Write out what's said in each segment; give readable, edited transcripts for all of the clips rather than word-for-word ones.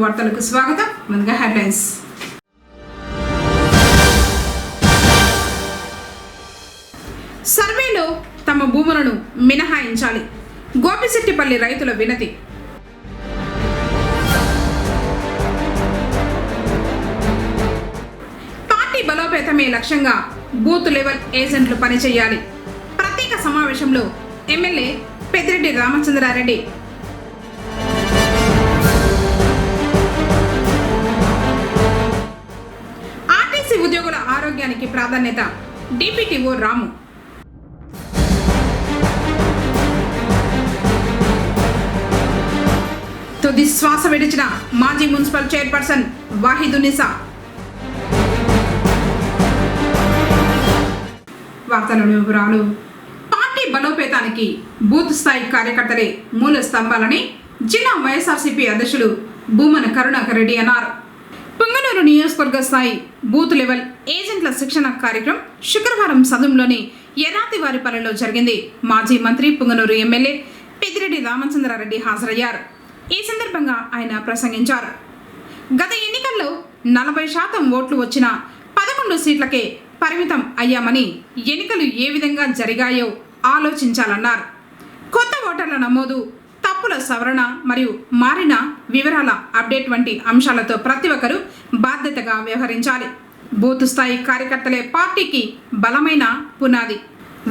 వార్తలకు స్వాగతం. ముందుగా హెడ్లైన్స్. సర్వేలో తమ భూములను మినహాయించాలి, గోపిశెట్టిపల్లి రైతుల వినతి. పార్టీ బలోపేతమే లక్ష్యంగా బూత్ లెవెల్ ఏజెంట్లు పనిచేయాలి. ప్రత్యేక సమావేశంలో ఎమ్మెల్యే పెద్దిరెడ్డి రామచంద్రారెడ్డి. ఉద్యోగుల ఆరోగ్యానికి ప్రాధాన్యత, డిపిటిఓ రాము. తుది శ్వాస విడిచిన మాజీ మున్సిపల్ చైర్పర్సన్ వాహిదునిసా. వార్తల వివరాలు. పార్టీ బలోపేతానికి బూత్ స్థాయి కార్యకర్తలే మూల స్తంభాలని జిల్లా వైఎస్ఆర్సీపీ అధ్యక్షులు భూమన కరుణాకర్ రెడ్డి అన్నారు. పుంగనూరు నియోజకవర్గ స్థాయి బూత్ లెవెల్ ఏజెంట్ల శిక్షణ కార్యక్రమం శుక్రవారం సదుంలోని ఎర్రాతివారిపల్లెలో జరిగింది. మాజీ మంత్రి పుంగనూరు ఎమ్మెల్యే పెద్దిరెడ్డి రామచంద్రారెడ్డి హాజరయ్యారు. ఈ సందర్భంగా ఆయన ప్రసంగించారు. గత ఎన్నికల్లో 40% ఓట్లు వచ్చిన 11 సీట్లకే పరిమితం అయ్యామని, ఎన్నికలు ఏ విధంగా జరిగాయో ఆలోచించాలన్నారు. కొత్త ఓటర్ల నమోదు, తప్పుల సవరణ మరియు మారిన వివరాల అప్డేట్ వంటి అంశాలతో ప్రతి ఒక్కరూ బాధ్యతగా వ్యవహరించాలి. బూత్ స్థాయి కార్యకర్తలే పార్టీకి బలమైన పునాది.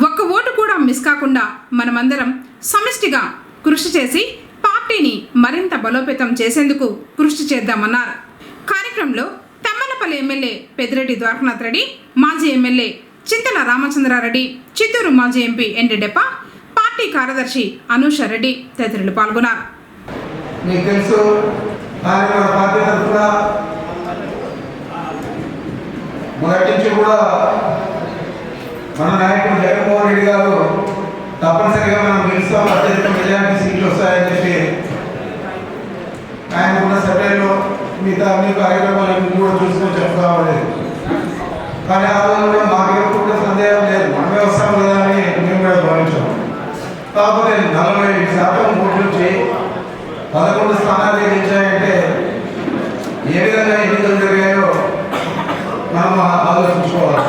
ఒక్క ఓటు కూడా మిస్ కాకుండా మనమందరం సమిష్టిగా కృషి చేసి పార్టీని మరింత బలోపేతం చేసేందుకు కృషి చేద్దామన్నారు. కార్యక్రమంలో తెమ్మలపల్లి ఎమ్మెల్యే పెద్దిరెడ్డి ద్వారకనాథ్ రెడ్డి, మాజీ ఎమ్మెల్యే చింతల రామచంద్రారెడ్డి, చిత్తూరు మాజీ ఎంపీ ఎన్డెడెప్ప, పార్టీ కార్యదర్శి అనూష రెడ్డి తదితరులు పాల్గొన్నారు. మీకు తెలుసు, పార్టీ తరఫున మొదటి నుంచి కూడా మన నాయకుడు జగన్మోహన్ రెడ్డి గారు తప్పనిసరిగా మనం గెలుస్తాం, అత్యధిక మెజారిటీ సీట్లు వస్తాయని చెప్పి ఆయన ఉన్న సభ్యుల్లో మిగతా అన్ని కార్యక్రమాలను కూడా చూసుకొని చెప్తా ఉండేది. కానీ ఆ రోజు కూడా మాకు ఎప్పుడు సందేహం లేదు, మనమే వస్తాం కదా అని మేము కూడా భావించాం. కాకపోతే 40% ఓట్లు నుంచి 11 స్థానాలు గెలిచాయంటే ఏ విధంగా ఎన్నికలు జరిగాయో మనం ఆలోచించుకోవాలి.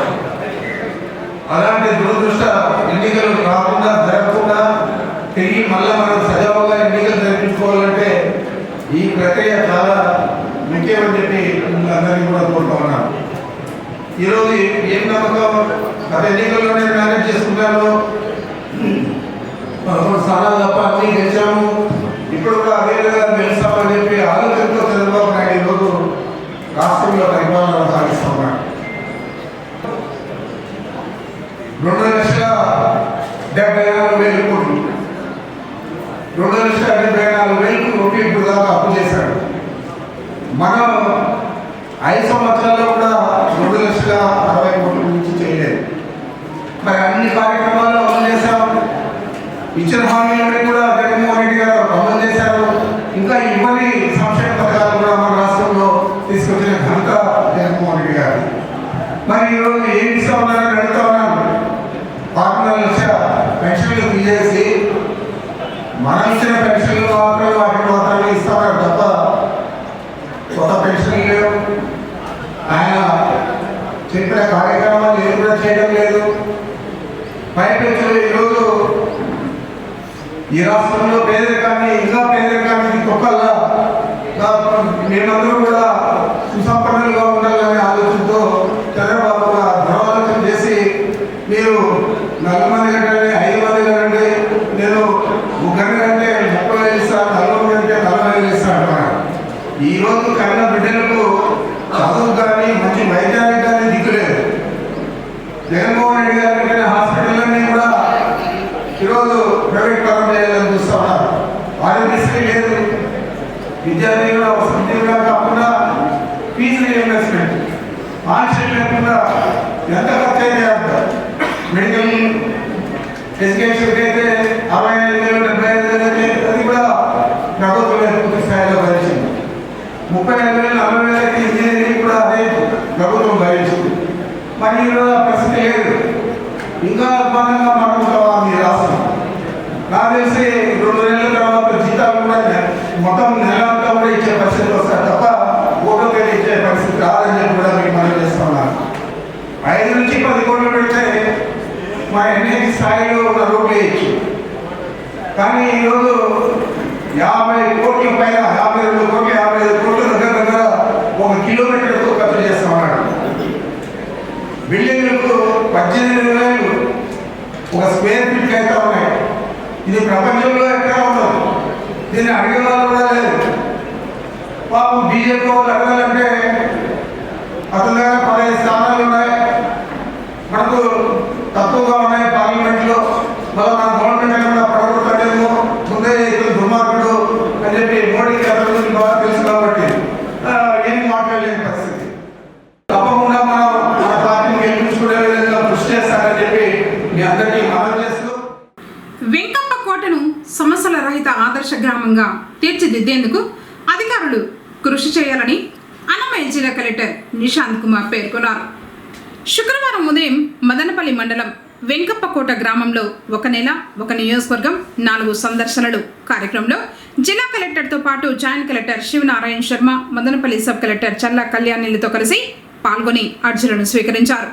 అలాంటి దురదృష్ట ఎన్నికలు రాకుండా జరగకుండా తిరిగి మళ్ళీ మనం సజావుగా ఎన్నికలు జరిపించుకోవాలంటే ఈ ప్రక్రియ చాలా ముఖ్యమని చెప్పి అందరినీ కూడా కోరుతా ఉన్నాను. ఈరోజు ఏం నమ్మకం, గత ఎన్నికల్లోనే మేనేజ్ చేసుకుంటాను, 11 స్థానాలు తప్ప అన్నీ గెలిచాము, ఇప్పుడు కూడా అదే విధంగా గెలుస్తామని చెప్పి ఆలోచనతో చంద్రబాబు నాయుడు ఈరోజు రాష్ట్రంలో పరిపాలన సాగిస్తున్నాడు. 2,74,000 కోట్లు, 2,74,000 రూపాయలు ఇప్పుడు దాకా అప్పు చేశాడు. మనం 5 సంవత్సరాల్లో కూడా 2,60,60 కోట్ల నుంచి చేయలేదు. మరి అన్ని కార్యక్రమాలు అమలు చేశాం. ఇచ్చిన హామీలను కూడా జగన్మోహన్ రెడ్డి గారు అమలు చేశారు. ఇంకా ఇవ్వని సంక్షేమ పథకాలు కూడా మన రాష్ట్రంలో తీసుకొచ్చిన ఘనత జగన్మోహన్ రెడ్డి గారు. మరి ఈరోజు ఏం ఇస్తా ఉన్నారని అడుగుతా ఉన్నాను. 4 లక్షల పెన్షన్లు తీసేసి మనం ఇచ్చిన పెన్షన్లు మాత్రం వాటిని మాత్రమే ఇస్తామన్నారు తప్ప కొత్త పెన్షన్లు లేవు. ఆయన చెప్పిన కార్యక్రమాలు ఏం కూడా చేయడం లేదు. పైపెచ్చు ఈరోజు ఈ రాష్ట్రంలో పేదరికాన్ని ఇంకా పేదరికానికి తొక్కల్లా మేమందరూ కూడా సుసంపన్నులుగా ఉండాలనే ఆలోచనతో చంద్రబాబు దురాలోచన చేసి మీరు 4 మంది కంటే 5 మంది కంటే నేను 1 కంటే 30,000 ఇస్తాను, 40 కంటే 40,000 ఇస్తాను అంటున్నాను. ఈరోజు కన్న బిడ్డలకు చదువు కానీ మంచి వైద్యానికి కానీ దిక్కులేదు. జగన్మోహన్ రెడ్డి గారి హాస్పిటల్లన్నీ కూడా ఈరోజు ప్రైవేట్ పరం చేయాలని చూస్తూ ఉన్నారు. ఆరోగ్యశ్రీ లేదు, విద్యార్థులు వసతిగా కాకుండా ఫీజు రీఇంబర్స్మెంట్, ఆన్సైట్ లేకుండా ఎంత ఖర్చు అయితే అంత. మెడికల్ ఎడ్యుకేషన్కి అయితే 65,000, 75,000 అది కూడా ప్రభుత్వమే పూర్తి స్థాయిలో భరించింది. 35,000, 40,000 ఇంజనీరింగ్ కూడా అదే ప్రభుత్వం భరించింది. మరి ఈరోజు ఆ పరిస్థితి లేదు. ఇంకా అద్భుతంగా మాట్లాడుతావా మీ రాష్ట్రం? నాకు తెలిసి 2 నెలల తర్వాత జీతాలు కూడా మొత్తం నెల అంతా కూడా ఇచ్చే పరిస్థితి వస్తాయి. మా ఎన్హెచ్ స్థాయిలో ఉన్న రోడ్లు వేయచ్చు. కానీ ఈరోజు 50 కోట్ల పైన 52 కోట్లు 55 కోట్ల దగ్గర ఒక కిలోమీటర్కు ఖర్చు చేస్తామన్నాడు. బిల్డింగ్లకు 18,000 ఒక స్క్వేర్ ఫీట్ అయితే ఉన్నాయి. ఇది ప్రపంచంలో ఎక్కడ ఉండదు. దీన్ని అడిగే వాళ్ళు కూడా లేదు. పాపం బీజేపీ వాళ్ళు అడగాలంటే అతని దగ్గర 15 స్థానాలు ఉన్నాయి, మనకు తక్కువగా ఉన్నాయి పార్లమెంట్లో. మళ్ళీ మన గవర్నమెంట్ కూడా పడగొట్టలేదు, ముందే ఇతను దుర్మార్గుడు అని చెప్పి మోడీకి అతని గురించి బాగా తెలుసు కాబట్టి ఏం మాట్లాడలేని పరిస్థితి. తప్పకుండా మనం మన పార్టీని గెలిపించుకునే విధంగా కృషి చేస్తారని చెప్పి మీ అందరికీ మనం చేస్తూ వెంకప్ప కోటను సమస్యల రహిత ఆదర్శ గ్రామంగా తీర్చిదిద్దేందుకు అధికారులు కృషి చేయాలని అన్నమయ్య జిల్లా కలెక్టర్ నిశాంత్ కుమార్ పేర్కొన్నారు. శుక్రవారం ఉదయం మదనపల్లి మండలం వెంకప్పకోట గ్రామంలో 1 నెల 1 నియోజకవర్గం 4 సందర్శనలు కార్యక్రమంలో జిల్లా కలెక్టర్తో పాటు joint collector Sivanarayana Sharma, Madanapalle sub collector Challa కళ్యాణిలతో కలిసి పాల్గొని అర్జీలను స్వీకరించారు.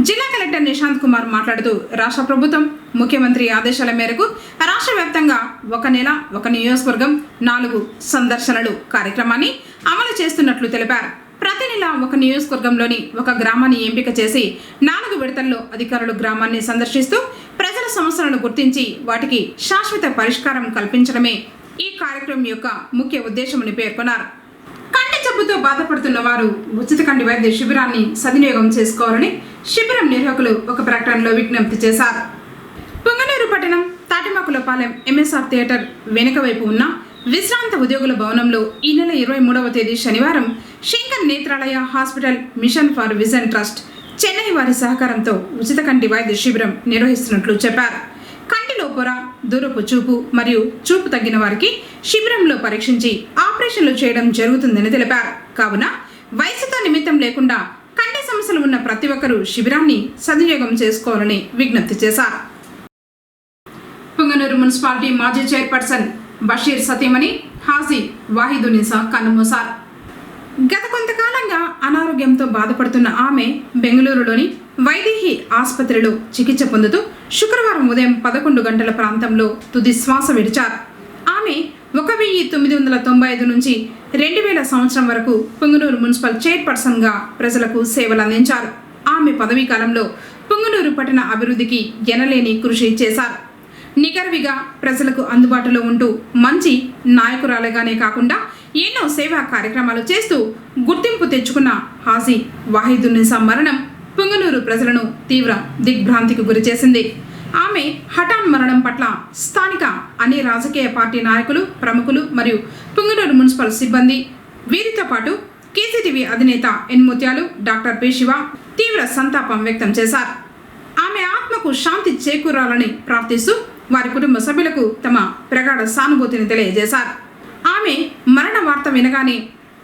జిల్లా కలెక్టర్ నిశాంత్ కుమార్ మాట్లాడుతూ రాష్ట్ర ప్రభుత్వం ముఖ్యమంత్రి ఆదేశాల మేరకు రాష్ట్ర వ్యాప్తంగా 1 నెల 1 నియోజకవర్గం 4 సందర్శనలు కార్యక్రమాన్ని అమలు చేస్తున్నట్లు తెలిపారు. ప్రతి నెల 1 నియోజకవర్గంలోని 1 గ్రామాన్ని ఎంపిక చేసి 4 విడతల్లో అధికారులు గ్రామాన్ని సందర్శిస్తూ ప్రజల సమస్యలను గుర్తించి వాటికి శాశ్వత పరిష్కారం కల్పించడమే ఈ కార్యక్రమం యొక్క ముఖ్య ఉద్దేశమని పేర్కొన్నారు. కంటి జబ్బుతో బాధపడుతున్న వారు ఉచిత కంటి వైద్య శిబిరాన్ని సద్వినియోగం చేసుకోవాలని శిబిరం నిర్వాహకులు ఒక ప్రకటనలో విజ్ఞప్తి చేశారు. పుంగనూరు పట్టణం తాటిమాకులపాలెం ఎంఎస్ఆర్ థియేటర్ వెనుక వైపు ఉన్న విశ్రాంత ఉద్యోగుల భవనంలో ఈ నెల 23వ తేదీ శనివారం Shankar Nethralaya hospital mission for vision trust Chennai వారి సహకారంతో ఉచిత కంటి వైద్య శిబిరం నిర్వహిస్తున్నట్లు చెప్పారు. కంటిలో పొర, దూరపు చూపు మరియు చూపు తగ్గిన వారికి శిబిరంలో పరీక్షించి ఆపరేషన్లు చేయడం జరుగుతుందని తెలిపారు. కావున వయసుతో నిమిత్తం లేకుండా కంటి సమస్యలు ఉన్న ప్రతి ఒక్కరూ శిబిరాన్ని సద్వినియోగం చేసుకోవాలని విజ్ఞప్తి చేశారు. పుంగనూరు మున్సిపాలిటీ మాజీ చైర్పర్సన్ బషీర్ సతీమణి హాజీ వాహిదునిసా కన్నుమూశారు. గత కొంతకాలంగా అనారోగ్యంతో బాధపడుతున్న ఆమె బెంగళూరులోని వైదేహి ఆసుపత్రిలో చికిత్స పొందుతూ శుక్రవారం ఉదయం 11 గంటల ప్రాంతంలో తుది శ్వాస విడిచారు. ఆమె 1995 నుంచి 2000 సంవత్సరం వరకు పుంగనూరు మున్సిపల్ చైర్పర్సన్గా ప్రజలకు సేవలు అందించారు. ఆమె పదవీ కాలంలో పుంగనూరు పట్టణ అభివృద్ధికి ఎనలేని కృషి చేశారు. నిగర్విగా ప్రజలకు అందుబాటులో ఉంటూ మంచి నాయకురాలుగానే కాకుండా ఎన్నో సేవా కార్యక్రమాలు చేస్తూ గుర్తింపు తెచ్చుకున్న హాజీ వాహిదునిసా మరణం పుంగనూరు ప్రజలను తీవ్ర దిగ్భ్రాంతికి గురిచేసింది. ఆమె హఠాన్ మరణం పట్ల స్థానిక అన్ని రాజకీయ పార్టీ నాయకులు, ప్రముఖులు మరియు పుంగనూరు మున్సిపల్ సిబ్బంది, వీరితో పాటు కేసీటీవీ అధినేత ఎన్ ముత్యాలు, డాక్టర్ పి శివ తీవ్ర సంతాపం వ్యక్తం చేశారు. ఆమె ఆత్మకు శాంతి చేకూరాలని ప్రార్థిస్తూ వారి కుటుంబ సభ్యులకు తమ ప్రగాఢ సానుభూతిని తెలియజేశారు. ఆమె మరణ వార్త వినగానే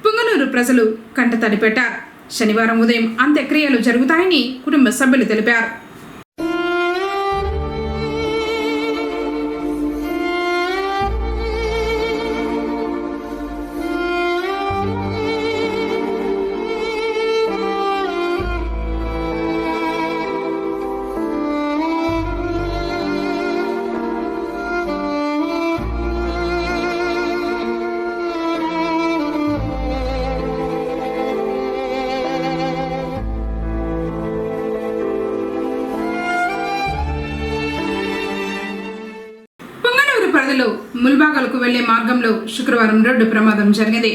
పుంగనూరు ప్రజలు కంటతడి పెట్టారు. శనివారం ఉదయం అంత్యక్రియలు జరుగుతాయని కుటుంబ సభ్యులు తెలిపారు. పరిధిలో ముల్బాగల్కు వెళ్లే మార్గంలో శుక్రవారం రోడ్డు ప్రమాదం జరిగింది.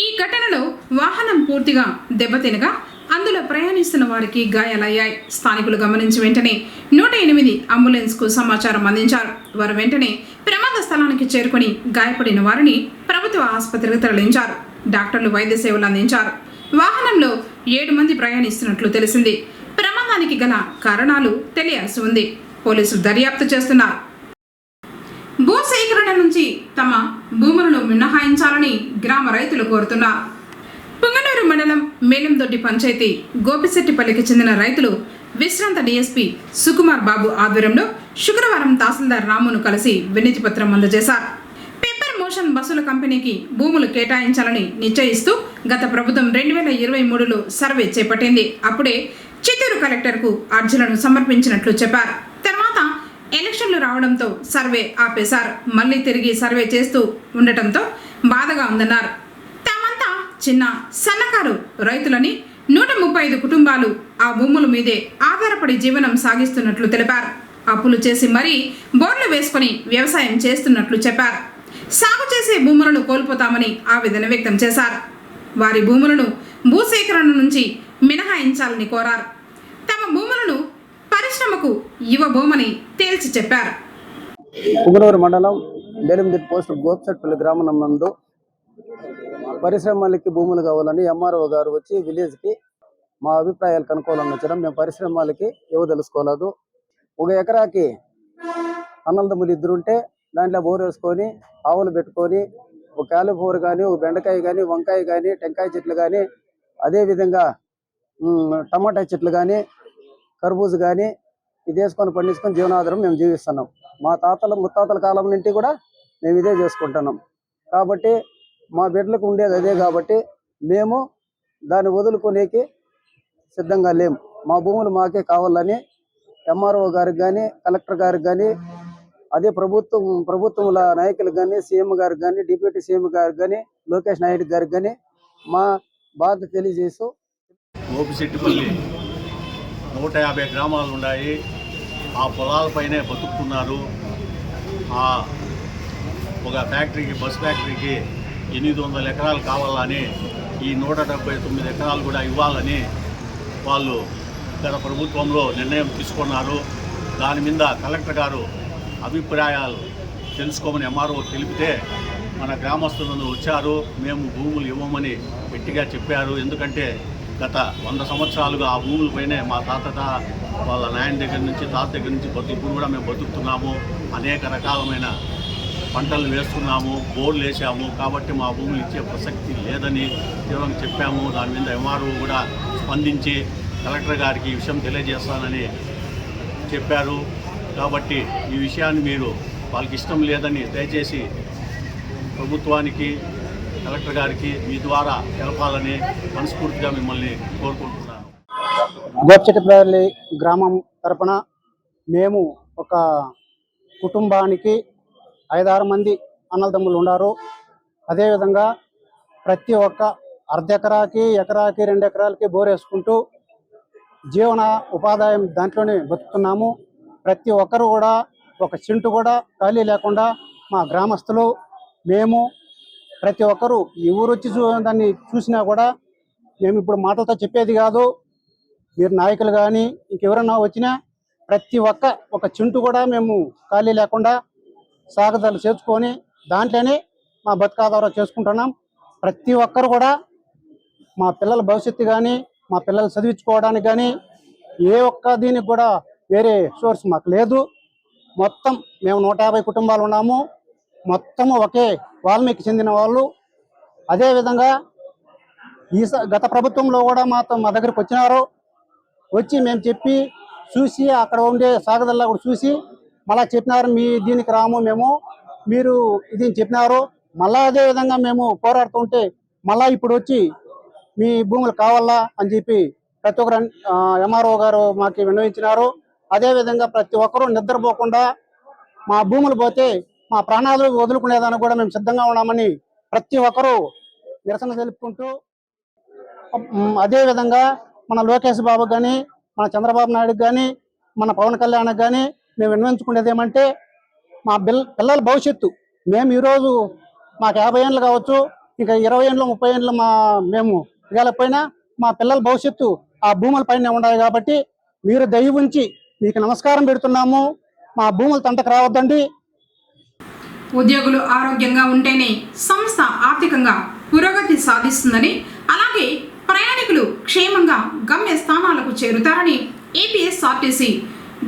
ఈ ఘటనలో వాహనం పూర్తిగా దెబ్బతినగా అందులో ప్రయాణిస్తున్న వారికి గాయాలయ్యాయి. స్థానికులు గమనించి వెంటనే 108 అంబులెన్స్కు సమాచారం అందించారు. వారు వెంటనే ప్రమాద స్థలానికి చేరుకుని గాయపడిన వారిని ప్రభుత్వ ఆసుపత్రికి తరలించారు. డాక్టర్లు వైద్య సేవలు అందించారు. వాహనంలో 7 మంది ప్రయాణిస్తున్నట్లు తెలిసింది. ప్రమాదానికి గల కారణాలు తెలియాల్సి ఉంది. పోలీసులు దర్యాప్తు చేస్తున్నారు. భూసేకరణ నుంచి తమ భూములను మినహాయించాలని గ్రామ రైతులు కోరుతున్నారు. పుంగనూరు మండలం మేలందొడ్డి పంచాయతీ గోపిశెట్టిపల్లికి చెందిన రైతులు విశ్రాంత డీఎస్పీ సుకుమార్ బాబు ఆధ్వర్యంలో శుక్రవారం తహసీల్దార్ రామును కలిసి వినతి పత్రం అందజేశారు. పేపర్ మోషన్ బస్సుల కంపెనీకి భూములు కేటాయించాలని నిశ్చయిస్తూ గత ప్రభుత్వం 2023లో సర్వే చేపట్టింది. అప్పుడే చిత్తూరు కలెక్టర్కు అర్జీలను సమర్పించినట్లు చెప్పారు. తర్వాత ఎలక్షన్లు రావడంతో సర్వే ఆపేశారు. మళ్ళీ తిరిగి సర్వే చేస్తూ ఉండటంతో బాధగా ఉందన్నారు. తామంతా చిన్న సన్నకారు రైతులని 135 కుటుంబాలు ఆ భూముల మీదే ఆధారపడి జీవనం సాగిస్తున్నట్లు తెలిపారు. అప్పులు చేసి మరీ బోర్లు వేసుకుని వ్యవసాయం చేస్తున్నట్లు చెప్పారు. సాగు చేసే భూములను కోల్పోతామని ఆవేదన వ్యక్తం చేశారు. వారి భూములను భూసేకరణ నుంచి మినహాయించాలని కోరారు. తమ భూములను పరిశ్రమకు ఇవ్వబోమని తేల్చి చెప్పారు. పుంగనూరు మండలం బేలందిట్ పోస్ట్ గోప్సెట్పల్లి గ్రామం నందు పరిశ్రమలకి భూములు కావాలని ఎంఆర్ఓ గారు వచ్చి విలేజ్కి మా అభిప్రాయాలు కనుక్కోవాలని వచ్చాం. మేము పరిశ్రమలకి తెలుసుకోలేదు. 1 ఎకరాకి అన్నదమ్ములు 2 ఉంటే దాంట్లో బోర్ వేసుకొని ఆవులు పెట్టుకొని ఒక కాలిఫ్లవర్ కానీ, ఒక బెండకాయ కానీ, వంకాయ కానీ, టెంకాయ చెట్లు కానీ, అదేవిధంగా టమాటా చెట్లు కానీ, కర్బూజ కానీ ఇది వేసుకొని పండించుకొని జీవనాధారం మేము జీవిస్తున్నాం. మా తాతల ముత్తాతల కాలం నుండి కూడా మేము ఇదే చేసుకుంటున్నాం. కాబట్టి మా బిడ్డలకు ఉండేది అదే. కాబట్టి మేము దాన్ని వదులుకునేకి సిద్ధంగా లేము. మా భూములు మాకే కావాలని ఎంఆర్ఓ గారికి కానీ, కలెక్టర్ గారికి కానీ, అదే ప్రభుత్వముల నాయకులకు కానీ, సీఎం గారికి కానీ, డిప్యూటీ సీఎం గారికి కానీ, లోకేష్ నాయుడు గారికి కానీ మా బాధ తెలియజేస్తూ గోపిశెట్టిపల్లి 150 గ్రామాలు ఉన్నాయి. ఆ పొలాలపైనే బతుకుతున్నారు. ఒక ఫ్యాక్టరీకి, బస్ ఫ్యాక్టరీకి 800 ఎకరాలు కావాలని, ఈ 179 ఎకరాలు కూడా ఇవ్వాలని వాళ్ళు గత ప్రభుత్వంలో నిర్ణయం తీసుకున్నారు. దాని మీద కలెక్టర్ గారు అభిప్రాయాలు తెలుసుకోమని ఎంఆర్ఓ తెలిపితే మన గ్రామస్తులను వచ్చారు. మేము భూములు ఇవ్వమని గట్టిగా చెప్పారు. ఎందుకంటే గత 100 సంవత్సరాలుగా ఆ భూములపైనే మా వాళ్ళ నాయన దగ్గర నుంచి, తాత దగ్గర నుంచి ఇప్పుడు కూడా మేము బతుకుతున్నాము. అనేక రకాలమైన పంటలు వేస్తున్నాము, బోర్లు వేసాము. కాబట్టి మా భూములు ఇచ్చే ప్రసక్తి లేదని తీవ్రంగా చెప్పాము. దాని మీద ఎంఆర్ఓ కూడా స్పందించి కలెక్టర్ గారికి ఈ విషయం తెలియజేస్తానని చెప్పారు. కాబట్టి ఈ విషయాన్ని మీరు వాళ్ళకి ఇష్టం లేదని దయచేసి ప్రభుత్వానికి, కలెక్టర్ గారికి మీ ద్వారా తెలపాలని మనస్ఫూర్తిగా మిమ్మల్ని కోరుకుంటున్నాను. గోప్చెట్టిపల్లి గ్రామం తరపున మేము ఒక కుటుంబానికి 5-6 మంది అన్నదమ్ములు ఉన్నారు. అదేవిధంగా ప్రతి ఒక్క అర్ధ ఎకరాకి, ఎకరాకి, 2 ఎకరాలకి బోర్ వేసుకుంటూ జీవన ఉపాధాయం దాంట్లోనే బతుకుతున్నాము. ప్రతి ఒక్కరు కూడా ఒక చింటు కూడా ఖాళీ లేకుండా మా గ్రామస్తులు మేము ప్రతి ఒక్కరు ఈ ఊరు వచ్చి దాన్ని చూసినా కూడా మేము ఇప్పుడు మాటలతో చెప్పేది కాదు. మీరు నాయకులు కానీ ఇంకెవరన్నా వచ్చినా ప్రతి ఒక చింటు కూడా మేము ఖాళీ లేకుండా సాగుదలు చేసుకొని దాంట్లోనే మా బతుకాధారం చేసుకుంటున్నాం. ప్రతి ఒక్కరు కూడా మా పిల్లల భవిష్యత్తు కానీ, మా పిల్లలు చదివించుకోవడానికి కానీ ఏ ఒక్క దీనికి కూడా వేరే సోర్స్ మాకు లేదు. మొత్తం మేము 150 కుటుంబాలు ఉన్నాము. మొత్తము ఒకే వాల్మీకి చెందిన వాళ్ళు. అదేవిధంగా గత ప్రభుత్వంలో కూడా మా దగ్గరికి వచ్చినారు. వచ్చి మేము చెప్పి చూసి అక్కడ ఉండే సాగుదల్లా కూడా చూసి మళ్ళా చెప్పినారు, మీ దీనికి రాము మేము, మీరు ఇది చెప్పినారు. మళ్ళా అదే విధంగా మేము పోరాడుతుంటే మళ్ళా ఇప్పుడు వచ్చి మీ భూములు కావాలా అని చెప్పి ప్రతి ఒక్కరు ఎంఆర్ఓ గారు మాకు విన్నవించినారు. అదేవిధంగా ప్రతి ఒక్కరూ నిద్రపోకుండా మా భూములు పోతే మా ప్రాణాలు వదులుకునేదానికి కూడా మేము సిద్ధంగా ఉన్నామని ప్రతి ఒక్కరూ నిరసన తెలుపుకుంటూ, అదేవిధంగా మన లోకేష్ బాబు కానీ, మన చంద్రబాబు నాయుడు కానీ, మన పవన్ కళ్యాణ్ కానీ మేము విన్నవించుకునేది ఏమంటే మా పిల్లల భవిష్యత్తు మేము ఈరోజు మాకు 50 ఏళ్ళు కావచ్చు, ఇంకా 20 ఏళ్ళు 30 ఏళ్ళు మేము ఇవ్వలేకపోయినా మా పిల్లల భవిష్యత్తు ఆ భూముల పైన ఉన్నాయి. కాబట్టి మీరు దయ ఉంచి మీకు నమస్కారం పెడుతున్నాము, మా భూములు తంటకు రావద్దండి. ఉద్యోగులు ఆరోగ్యంగా ఉంటేనే సంస్థ ఆర్థికంగా పురోగతి సాధిస్తుందని, అలాగే ప్రయాణికులు క్షేమంగా గమ్య స్థానాలకు చేరుతారని ఏపీఎస్ఆర్టీసీ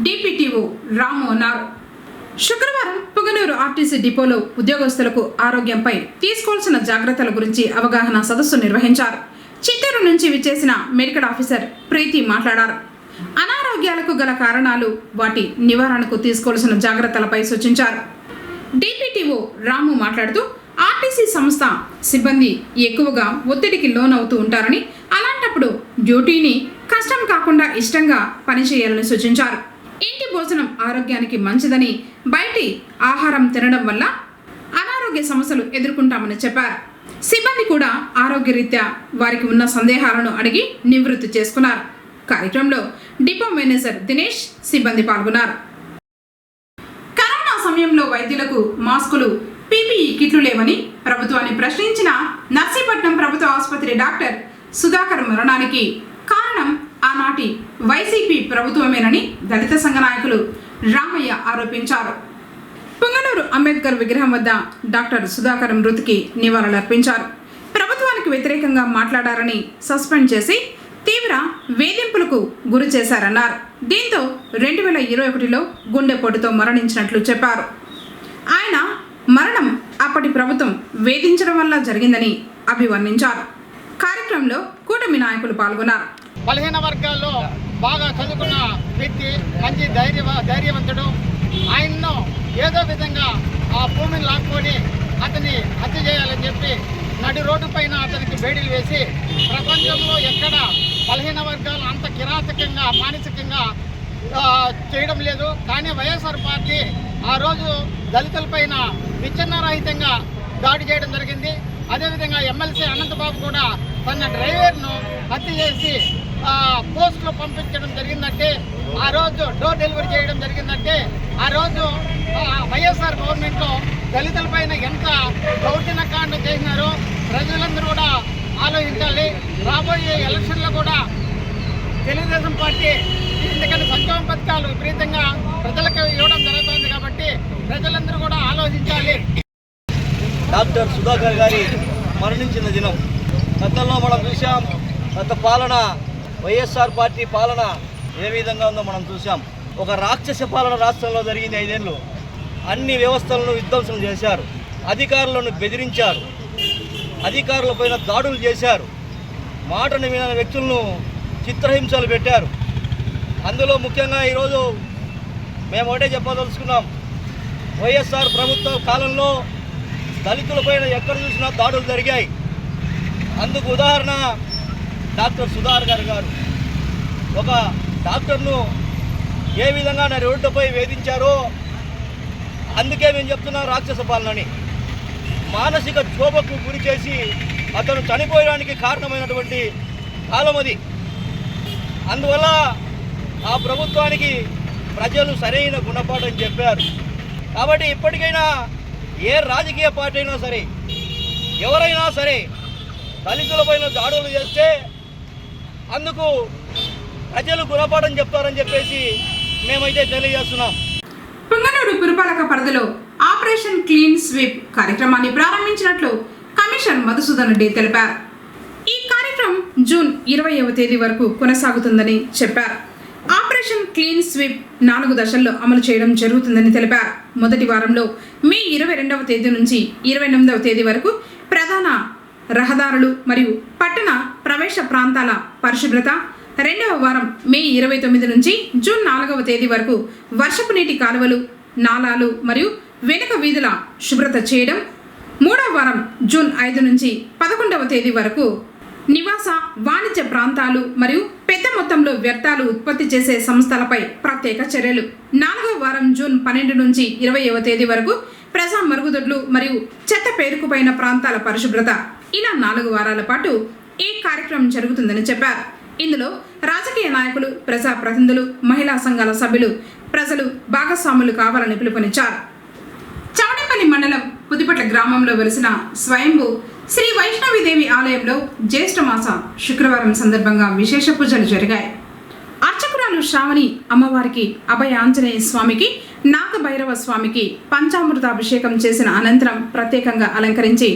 డిపిటిఓ రాము అన్నారు. శుక్రవారం పుంగనూరు ఆర్టీసీ డిపోలో ఉద్యోగస్తులకు ఆరోగ్యంపై తీసుకోవాల్సిన జాగ్రత్తల గురించి అవగాహన సదస్సు నిర్వహించారు. చిత్తూరు నుంచి విచ్చేసిన మెడికల్ ఆఫీసర్ ప్రీతి మాట్లాడారు. అనారోగ్యాలకు గల కారణాలు, వాటి నివారణకు తీసుకోవాల్సిన జాగ్రత్తలపై సూచించారు. డిపిటిఓ రాము మాట్లాడుతూ ఆర్టీసీ సంస్థ సిబ్బంది ఎక్కువగా ఒత్తిడికి లోనవుతూ ఉంటారని, అలాంటప్పుడు డ్యూటీని కష్టం కాకుండా ఇష్టంగా పనిచేయాలని సూచించారు. ఇంటి భోజనం ఆరోగ్యానికి మంచిదని, బయటి ఆహారం తినడం వల్ల అనారోగ్య సమస్యలు ఎదుర్కొంటామని చెప్పారు. సిబ్బంది కూడా ఆరోగ్యరీత్యా వారికి ఉన్న సందేహాలను అడిగి నివృత్తి చేసుకున్నారు. కార్యక్రమంలో డిపో మేనేజర్ దినేష్, సిబ్బంది పాల్గొన్నారు. కరోనా సమయంలో వైద్యులకు మాస్కులు, పీపీఈ కిట్లు లేవని ప్రభుత్వాన్ని ప్రశ్నించిన నర్సీపట్నం ప్రభుత్వ ఆసుపత్రి డాక్టర్ సుధాకర్ మరణానికి కారణం ఆనాటి వైసీపీ ప్రభుత్వమేనని దళిత సంఘ నాయకులు రామయ్య ఆరోపించారు. పుంగనూరు అంబేద్కర్ విగ్రహం వద్ద డాక్టర్ సుధాకర్ మృతికి నివాళులర్పించారు. ప్రభుత్వానికి వ్యతిరేకంగా మాట్లాడారని సస్పెండ్ చేసి తీవ్ర వేధింపులకు గురి చేశారన్నారు. దీంతో 2021లో గుండెపోటుతో మరణించినట్లు చెప్పారు. ఆయన మరణం అప్పటి ప్రభుత్వం వేధించడం వల్ల జరిగిందని అభివర్ణించారు. కార్యక్రమంలో కూటమి నాయకులు పాల్గొన్నారు. బలహీన వర్గాల్లో బాగా చదువుకున్న వ్యక్తి, మంచి ధైర్యవంతుడు. ఆయన్ను ఏదో విధంగా ఆ భూమిని లాక్కొని అతన్ని హత్య చేయాలని చెప్పి నడి రోడ్డు పైన అతనికి బేడీలు వేసి, ప్రపంచంలో ఎక్కడ బలహీన వర్గాలు అంత కిరాతకంగా మానసికంగా చేయడం లేదు. కానీ వైఎస్ఆర్ పార్టీ ఆ రోజు దళితులపైన విచ్ఛిన్నరహితంగా దాడి చేయడం జరిగింది. అదేవిధంగా ఎమ్మెల్సీ అనంతబాబు కూడా తన డ్రైవర్ను హత్య చేసి పోస్టులో పంపించడం జరిగిందంటే, ఆ రోజు డోర్ డెలివరీ చేయడం జరిగిందంటే, ఆ రోజు వైఎస్ఆర్ గవర్నమెంట్లో దళితులపైన ఎంత దౌర్జన్యకాండ చేసినారో ప్రజలందరూ కూడా ఆలోచించాలి. రాబోయే ఎలక్షన్లో కూడా తెలుగుదేశం పార్టీ ఎందుకంటే సంక్షేమ పథకాలు విపరీతంగా ప్రజలకు ఇవ్వడం జరుగుతుంది కాబట్టి ప్రజలందరూ కూడా ఆలోచించాలి. డాక్టర్ సుధాకర్ గారి మరణించిన దినం. గతంలో మనం చూసాం, గత పాలన వైఎస్ఆర్ పార్టీ పాలన ఏ విధంగా ఉందో మనం చూసాం. ఒక రాక్షస పాలన రాష్ట్రంలో జరిగింది 5 ఏళ్ళు. అన్ని వ్యవస్థలను విధ్వంసం చేశారు, అధికారులను బెదిరించారు, అధికారులపైన దాడులు చేశారు, మాటను వినని వ్యక్తులను చిత్రహింసలు పెట్టారు. అందులో ముఖ్యంగా ఈరోజు మేము ఒకటే చెప్పదలుచుకున్నాం, వైఎస్ఆర్ ప్రభుత్వ కాలంలో దళితులపైన ఎక్కడ చూసినా దాడులు జరిగాయి. అందుకు ఉదాహరణ డాక్టర్ సుధాకర్ గారు. ఒక డాక్టర్ను ఏ విధంగా రోడ్డుపై వేధించారో అందుకే మేము చెప్తున్నాం రాక్షస పాలనని. మానసిక క్షోభకు గురి చేసి అతను చనిపోయడానికి కారణమైనటువంటి కాలం అది. అందువల్ల ఆ ప్రభుత్వానికి ప్రజలు సరైన గుణపాఠం చెప్పారు. కాబట్టి ఇప్పటికైనా ఏ రాజకీయ పార్టీ అయినా సరే, ఎవరైనా సరే దళితులపైన దాడులు చేస్తే అందుకు ప్రజలు గుణపాఠం చెప్తారని చెప్పేసి మేమైతే తెలియజేస్తున్నాం. పుంగనూరు పురపాలక పరిధిలో ఆపరేషన్ క్లీన్ స్వీప్ కార్యక్రమాన్ని ప్రారంభించినట్లు కమిషనర్ మధుసూదన్ రెడ్డి తెలిపారు. ఈ కార్యక్రమం జూన్ 20వ తేదీ వరకు కొనసాగుతుందని చెప్పారు. ఆపరేషన్ క్లీన్ స్వీప్ 4 దశల్లో అమలు చేయడం జరుగుతుందని తెలిపారు. మొదటి వారంలో మే 22వ తేదీ నుంచి 28వ తేదీ వరకు ప్రధాన రహదారులు మరియు పట్టణ ప్రవేశ ప్రాంతాల పరిశుభ్రత, 2వ వారం మే 29 నుంచి జూన్ 4వ తేదీ వరకు వర్షపు నీటి కాలువలు, నాలాలు మరియు వెనుక వీధుల శుభ్రత చేయడం, 3వ వారం జూన్ 5 నుంచి 11వ తేదీ వరకు నివాస వాణిజ్య ప్రాంతాలు మరియు పెద్ద మొత్తంలో వ్యర్థాలు ఉత్పత్తి చేసే సంస్థలపై ప్రత్యేక చర్యలు, 4వ వారం జూన్ 12 నుంచి 20వ తేదీ వరకు ప్రజా మరుగుదొడ్లు మరియు చెత్త పేరుకుపోయిన ప్రాంతాల పరిశుభ్రత. ఇలా 4 వారాల పాటు ఈ కార్యక్రమం జరుగుతుందని చెప్పారు. ఇందులో రాజకీయ నాయకులు, ప్రజా ప్రతినిధులు, మహిళా సంఘాల సభ్యులు, ప్రజలు భాగస్వాములు కావాలని పిలుపునిచ్చారు. చవడపల్లి మండలం పుదిపట్ల గ్రామంలో వెలిసిన స్వయంభూ శ్రీ వైష్ణవిదేవి ఆలయంలో జ్యేష్ఠమాస శుక్రవారం సందర్భంగా విశేష పూజలు జరిగాయి. అర్చకురాలు శ్రావణి అమ్మవారికి, అభయ ఆంజనేయ స్వామికి, నాగభైరవ స్వామికి పంచామృతాభిషేకం చేసిన అనంతరం ప్రత్యేకంగా అలంకరించి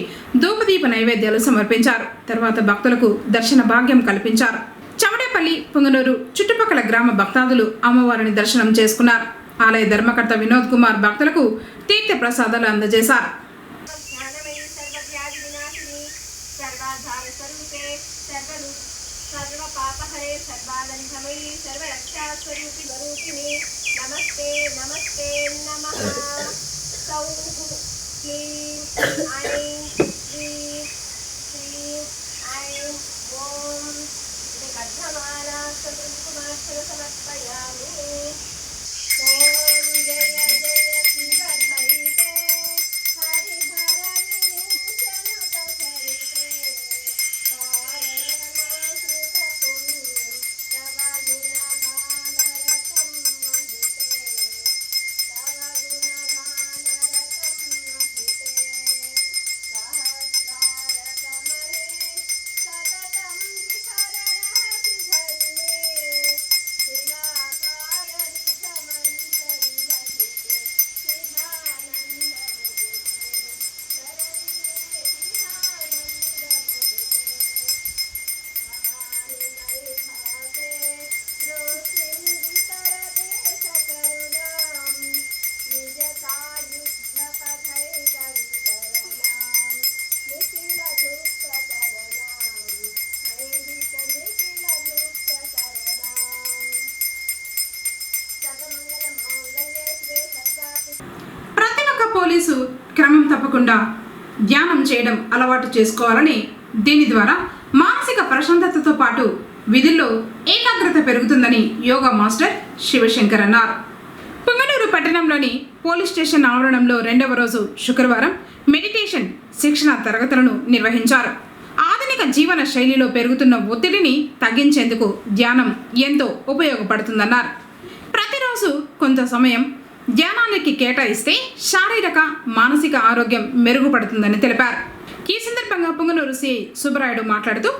ధూపదీప నైవేద్యాలు సమర్పించారు. తర్వాత భక్తులకు దర్శన భాగ్యం కల్పించారు. చవడేపల్లి, పుంగనూరు చుట్టుపక్కల గ్రామ భక్తాదులు అమ్మవారిని దర్శనం చేసుకున్నారు. ఆలయ ధర్మకర్త వినోద్ కుమార్ భక్తులకు తీర్థ ప్రసాదాలు అందజేశారు. नमस्ते नमस्ते नमः सौः क्लीं ऐं क्लीं श्रीं ऐं ॐ ఒక్క పోలీసు క్రమం తప్పకుండా ధ్యానం చేయడం అలవాటు చేసుకోవాలని, దీని ద్వారా మానసిక ప్రశాంతతతో పాటు విధుల్లో ఏకాగ్రత పెరుగుతుందని యోగా మాస్టర్ శివశంకర్ అన్నారు. పుంగనూరు పట్టణంలోని పోలీస్ స్టేషన్ ఆవరణంలో 2వ రోజు శుక్రవారం మెడిటేషన్ శిక్షణ తరగతులను నిర్వహించారు. ఆధునిక జీవన శైలిలో పెరుగుతున్న ఒత్తిడిని తగ్గించేందుకు ధ్యానం ఎంతో ఉపయోగపడుతుందన్నారు. ప్రతిరోజు కొంత సమయం ధ్యానానికి కేటాయిస్తే శారీరక మానసిక ఆరోగ్యం మెరుగుపడుతుందని తెలిపారు. ఈ సందర్భంగా పుంగనూరు సిఐ సుబ్బరాయుడు మాట్లాడుతూ,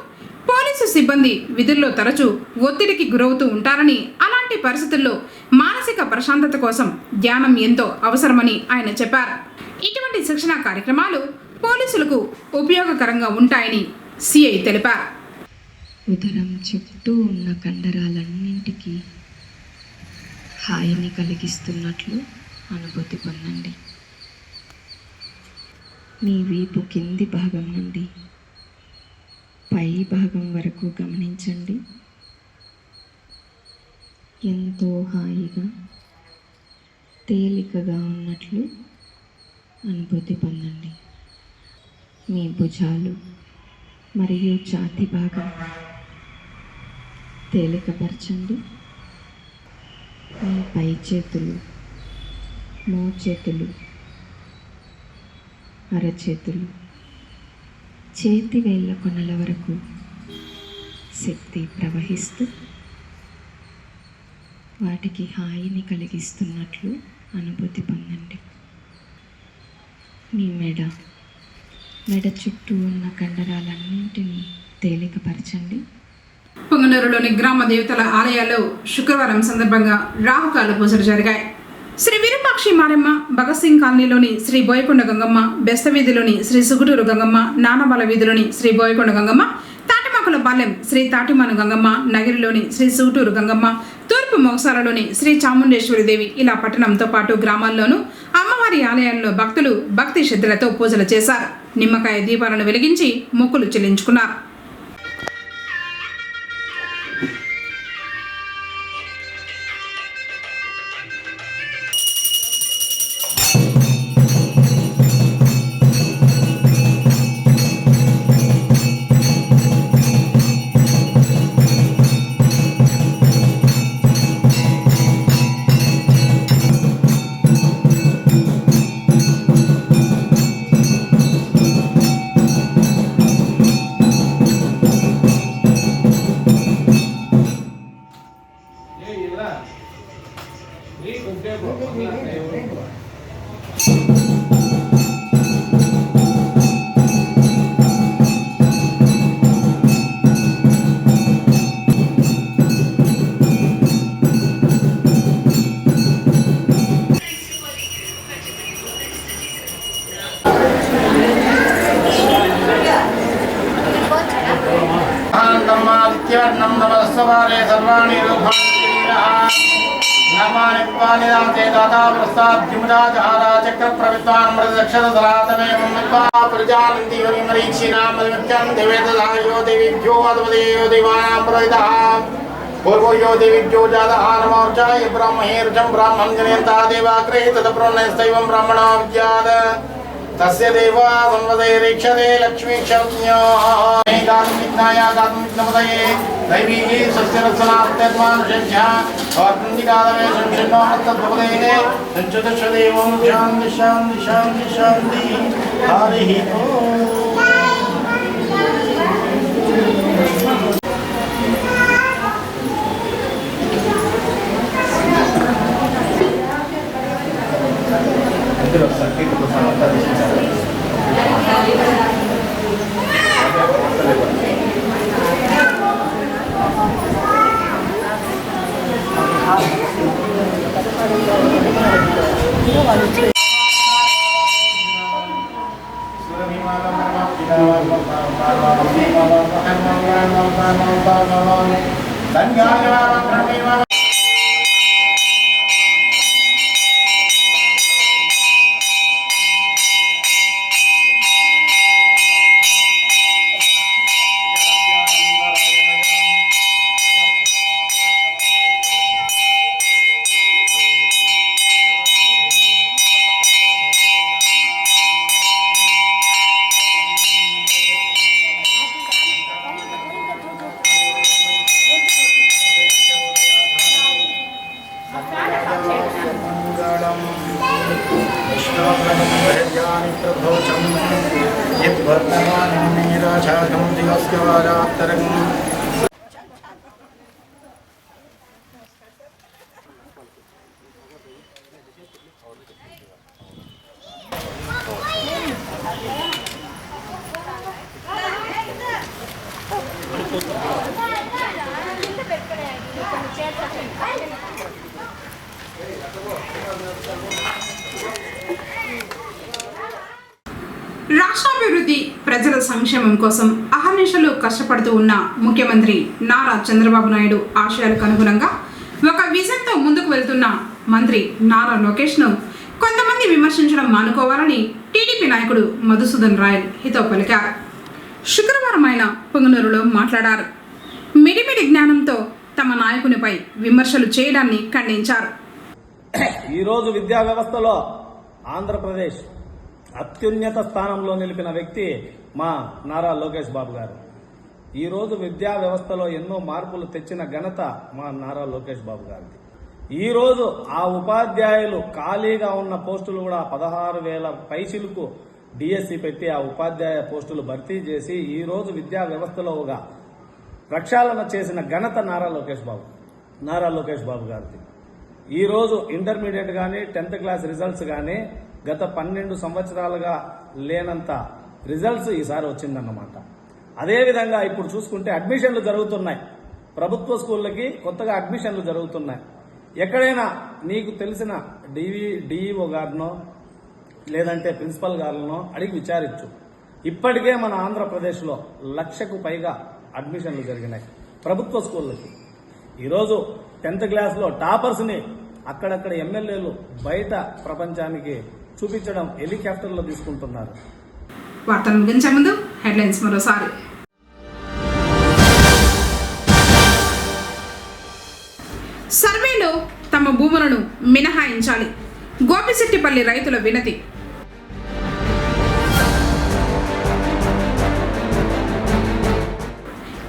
పోలీసు సిబ్బంది విధుల్లో తరచూ ఒత్తిడికి గురవుతూ ఉంటారని, అలాంటి పరిస్థితుల్లో మానసిక ప్రశాంతత కోసం ధ్యానం ఎంతో అవసరమని ఆయన చెప్పారు. ఇటువంటి శిక్షణ కార్యక్రమాలు పోలీసులకు ఉపయోగకరంగా ఉంటాయని సిఐ తెలిపారు. ఉదరం చుట్టూ ఉన్న కండరాలన్నింటికీ హాయిని కలిగిస్తున్నట్లు అనుభూతి పొందండి. మీ వీపు కింది భాగం నుండి పై భాగం వరకు గమనించండి. ఎంతో హాయిగా తేలికగా ఉన్నట్లు అనుభూతి పొందండి. మీ భుజాలు మరియు ఛాతీ భాగం తేలికపరచండి. మీ పై చేతులు, మోచేతులు, అరచేతులు, చేతి వేళ్ళ కొనల వరకు శక్తి ప్రవహిస్తూ వాటికి హాయిని కలిగిస్తున్నట్లు అనుభూతి పొందండి. మీ మెడ చుట్టూ ఉన్న కండరాలన్నింటినీ తేలికపరచండి. పుంగనూరులోని గ్రామ దేవతల ఆలయాల్లో శుక్రవారం సందర్భంగా రాహుకాల పూజలు జరిగాయి. శ్రీ విరూపాక్షి మారెమ్మ, భగత్ సింగ్ కాలనీలోని శ్రీ బోయకొండ గంగమ్మ, బెస్త వీధిలోని శ్రీ సుగుటూరు గంగమ్మ, నానబాల వీధిలోని శ్రీ బోయకొండ గంగమ్మ, తాటిమాకుల పాలెం శ్రీ తాటిమాను గంగమ్మ, నగిరిలోని శ్రీ సుగుటూరు గంగమ్మ, తూర్పు మొగసాలలోని శ్రీ చాముండేశ్వరి దేవి, ఇలా పట్టణంతో పాటు గ్రామాల్లోనూ అమ్మవారి ఆలయాల్లో భక్తులు భక్తి శ్రద్ధలతో పూజలు చేశారు. నిమ్మకాయ దీపాలను వెలిగించి మొక్కులు చెల్లించుకున్నారు. नमस्वारे सर्वाणि रूपाणि नमानि पानिदाते दाता प्रस्ताद्युमदाजहारा चक्रप्रविद्वान् मृदक्षरधरातमे मम्मत्वा प्रजानन्ति हरिमरीक्षि नाम विद्यं देवेदधायो देवीभ्यो अद्वदेयो देवानां प्रदितः पूर्वो यो देवीभ्यो जातः नमोर्चाय ब्रह्महेर्जं ब्राह्मं जनयन्ता देवाग्रे तदप्रोन्नस्तैवं ब्राह्मणो विद्यात् तस्य देवा संवदेरीक्षते लक्ष्मी क्षम्यो गातुं विघ्नाय गातुं विघ्नपदये दैवी स्वस्य रत्सनात्मानुषेभ्यः और्पन्दिकादमे संशन्नो हस्तद्भवदेः संचतुष्वदेवं शान्ति शान्ति शान्ति शान्ति हरिः ओम् विष्णोर्यानि प्रभोचं यद्वर्तमानं निराशाकं दिवस्कवारात्तरम् రాష్ట్రాభివృద్ధి ప్రజల సంక్షేమం కోసం అహర్నిశలు కష్టపడుతూ ఉన్న ముఖ్యమంత్రి నారా చంద్రబాబు నాయుడు ఆశయాలకు అనుగుణంగా ఒక విజన్తో ముందుకు వెళ్తున్న మంత్రి నారా లోకేష్ను కొంతమంది విమర్శించడం మానుకోవాలని టీడీపీ నాయకుడు మధుసూదన్ రాయల్ హితవు పలికారు. శుక్రవారం ఆయన పుంగనూరులో మాట్లాడారు. మిడిమిడి జ్ఞానంతో తమ నాయకునిపై విమర్శలు చేయడాన్ని ఖండించారు. ఈరోజు విద్యా వ్యవస్థలో ఆంధ్రప్రదేశ్ అత్యున్నత స్థానంలో నిలిపిన వ్యక్తి మా నారా లోకేష్ బాబు గారు. ఈరోజు విద్యా వ్యవస్థలో ఎన్నో మార్పులు తెచ్చిన ఘనత మా నారా లోకేష్ బాబు గారిది. ఈరోజు ఆ ఉపాధ్యాయులు ఖాళీగా ఉన్న పోస్టులు కూడా 16,000 పైచిలకు డిఎస్సి పెట్టి ఆ ఉపాధ్యాయ పోస్టులు భర్తీ చేసి ఈరోజు విద్యా వ్యవస్థలో ఒక ప్రక్షాళన చేసిన ఘనత నారా లోకేష్ బాబు గారిది. ఈరోజు ఇంటర్మీడియట్ కానీ 10th క్లాస్ రిజల్ట్స్ కానీ గత 12 సంవత్సరాలుగా లేనంత రిజల్ట్స్ ఈసారి వచ్చిందన్నమాట. అదేవిధంగా ఇప్పుడు చూసుకుంటే అడ్మిషన్లు జరుగుతున్నాయి. ప్రభుత్వ స్కూళ్ళకి కొత్తగా అడ్మిషన్లు జరుగుతున్నాయి. ఎక్కడైనా నీకు తెలిసిన డిఈఓ గారినో లేదంటే ప్రిన్సిపల్ గారినో అడిగి విచారించు. ఇప్పటికే మన ఆంధ్రప్రదేశ్లో 1,00,000కు పైగా అడ్మిషన్లు జరిగినాయి ప్రభుత్వ స్కూళ్ళకి. ఈరోజు 10th క్లాస్లో టాపర్స్ని అక్కడక్కడ ఎమ్మెల్యేలు బయట ప్రపంచానికి చూపించడం హెలికాప్టర్లో తీసుకుంటున్నారు. వార్తలు ముగించే ముందు హెడ్లైన్స్ మరోసారి. సర్వేలో తమ భూములను మినహాయించాలి, గోపిశెట్టిపల్లి రైతుల వినతి.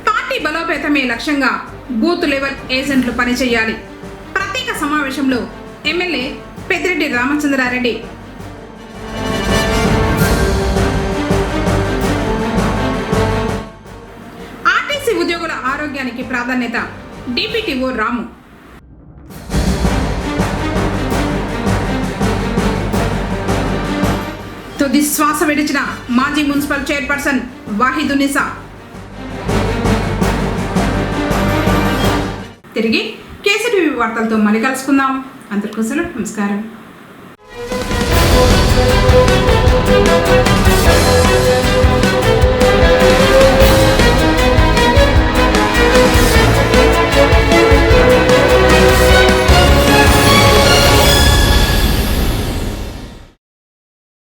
పార్టీ బలోపేతమే లక్ష్యంగా బూత్ లెవెల్ ఏజెంట్లు పనిచేయాలి. ప్రత్యేక సమావేశంలో ఎమ్మెల్యే పెద్దిరెడ్డి రామచంద్రారెడ్డి. ఆర్టీసీ ఉద్యోగుల ఆరోగ్యానికి ప్రాధాన్యత, డిపిటిఓ రాము. తుది శ్వాస విడిచిన మాజీ మున్సిపల్ చైర్పర్సన్ వాహిదునిసా. తిరిగి కేసీటీవీ వార్తలతో మళ్ళీ కలుసుకుందాం. అందరికీ నమస్కారం.